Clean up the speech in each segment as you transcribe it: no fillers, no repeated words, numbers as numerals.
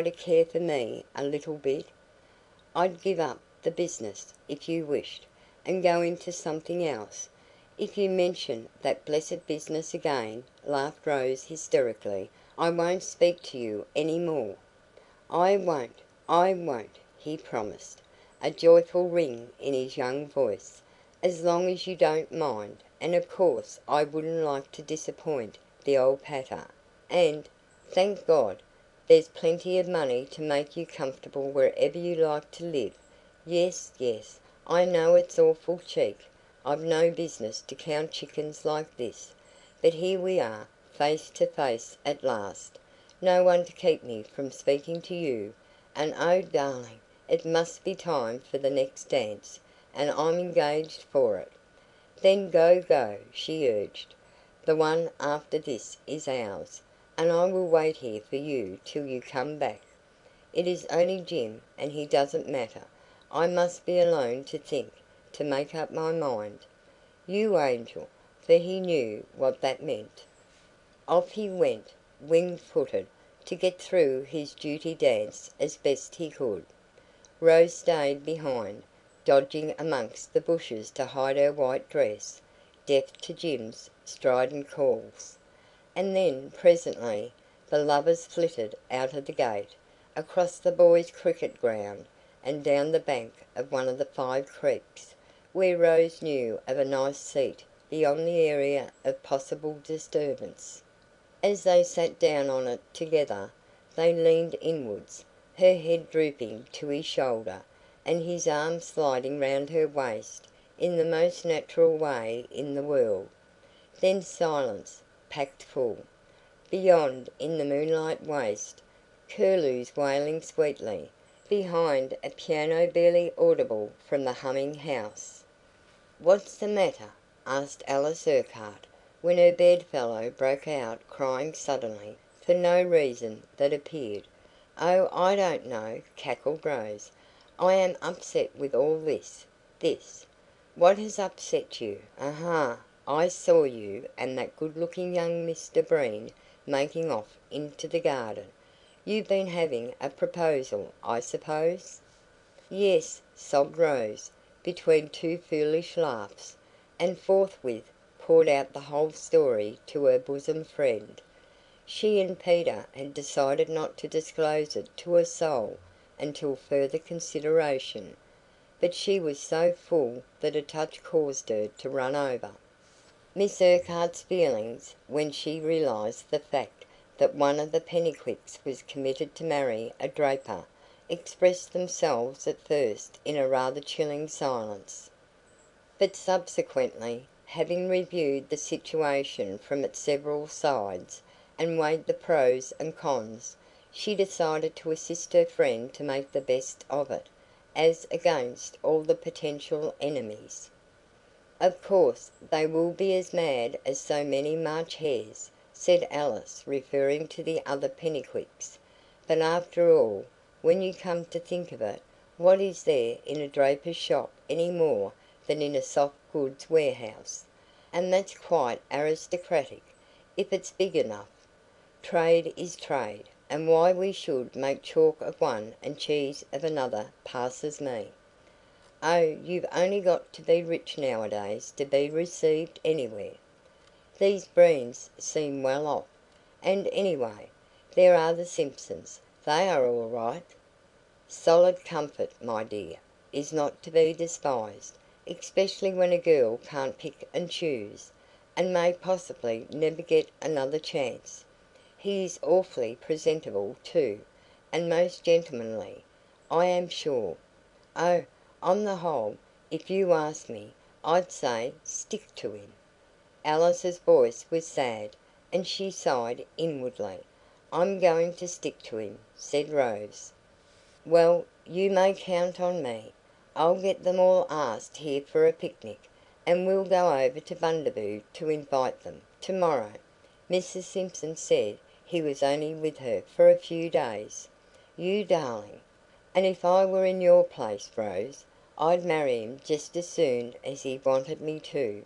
to care for me a little bit? I'd give up the business, if you wished, and go into something else. If you mention that blessed business again," laughed Rose hysterically, "I won't speak to you any more." "I won't," he promised, a joyful ring in his young voice, "as long as you don't mind, and of course I wouldn't like to disappoint the old pater, and, thank God, there's plenty of money to make you comfortable wherever you like to live. Yes, yes, I know it's awful cheek. I've no business to count chickens like this. But here we are, face to face at last. No one to keep me from speaking to you, and oh, darling, it must be time for the next dance, and I'm engaged for it." "Then go," she urged. "The one after this is ours, and I will wait here for you till you come back. It is only Jim, and he doesn't matter. I must be alone to think, to make up my mind." "You angel!" for he knew what that meant. Off he went, wing footed, to get through his duty dance as best he could. Rose stayed behind, dodging amongst the bushes to hide her white dress, deaf to Jim's strident calls. And then, presently, the lovers flitted out of the gate, across the boys' cricket ground, and down the bank of one of the 5 creeks, where Rose knew of a nice seat beyond the area of possible disturbance. As they sat down on it together, they leaned inwards, her head drooping to his shoulder, and his arm sliding round her waist in the most natural way in the world. Then silence, packed full. Beyond, in the moonlight waste, curlews wailing sweetly. Behind, a piano barely audible from the humming house. "What's the matter?" asked Alice Urquhart, when her bedfellow broke out crying suddenly, for no reason that appeared. "Oh, I don't know," cackled Rose. "I am upset with all this." "What has upset you? Aha! I saw you and that good-looking young Mr Breen making off into the garden. You've been having a proposal, I suppose?" "Yes," sobbed Rose, between two foolish laughs, and forthwith poured out the whole story to her bosom friend. She and Peter had decided not to disclose it to a soul until further consideration, but she was so full that a touch caused her to run over. Miss Urquhart's feelings, when she realised the fact that one of the Pennycuicks was committed to marry a draper, expressed themselves at first in a rather chilling silence. But subsequently, having reviewed the situation from its several sides, and weighed the pros and cons, she decided to assist her friend to make the best of it, as against all the potential enemies. "Of course, they will be as mad as so many March hares," said Alice, referring to the other Pennycuicks. "But after all, when you come to think of it, what is there in a draper's shop any more than in a soft goods warehouse? And that's quite aristocratic, if it's big enough. Trade is trade, and why we should make chalk of one and cheese of another passes me. Oh, you've only got to be rich nowadays to be received anywhere. These Breens seem well off, and anyway, there are the Simpsons. They are all right." "Solid comfort, my dear, is not to be despised, especially when a girl can't pick and choose, and may possibly never get another chance. He is awfully presentable, too, and most gentlemanly, I am sure. Oh, on the whole, if you ask me, I'd say stick to him." Alice's voice was sad, and she sighed inwardly. "I'm going to stick to him," said Rose. "Well, you may count on me. I'll get them all asked here for a picnic, and we'll go over to Bundaboo to invite them, tomorrow. Mrs Simpson said he was only with her for a few days. You darling! And if I were in your place, Rose, I'd marry him just as soon as he wanted me to.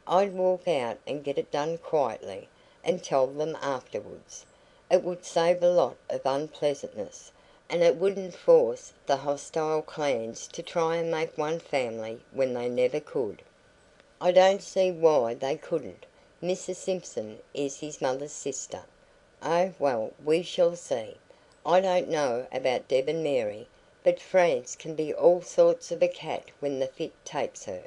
I'd walk out and get it done quietly, and tell them afterwards. It would save a lot of unpleasantness, and it wouldn't force the hostile clans to try and make one family when they never could." "I don't see why they couldn't. Mrs. Simpson is his mother's sister." "Oh, well, we shall see. I don't know about Deb and Mary, but France can be all sorts of a cat when the fit takes her,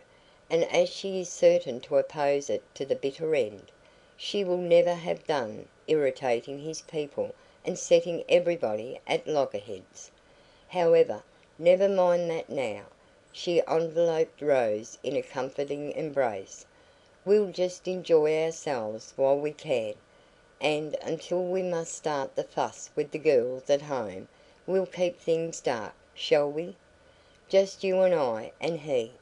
and as she is certain to oppose it to the bitter end, she will never have done irritating his people and setting everybody at loggerheads. However, never mind that now." She enveloped Rose in a comforting embrace. "We'll just enjoy ourselves while we can, and until we must start the fuss with the girls at home, we'll keep things dark, shall we? Just you and I and he.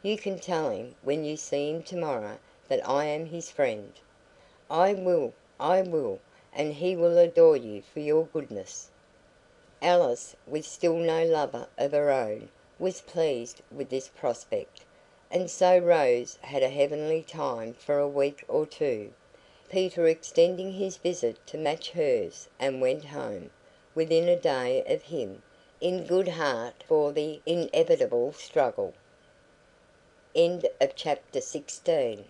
You can tell him when you see him tomorrow that I am his friend." "I will, and he will adore you for your goodness." Alice, with still no lover of her own, was pleased with this prospect, and so Rose had a heavenly time for a week or two, Peter extending his visit to match hers, and went home, within a day of him, in good heart for the inevitable struggle. Chapter 16.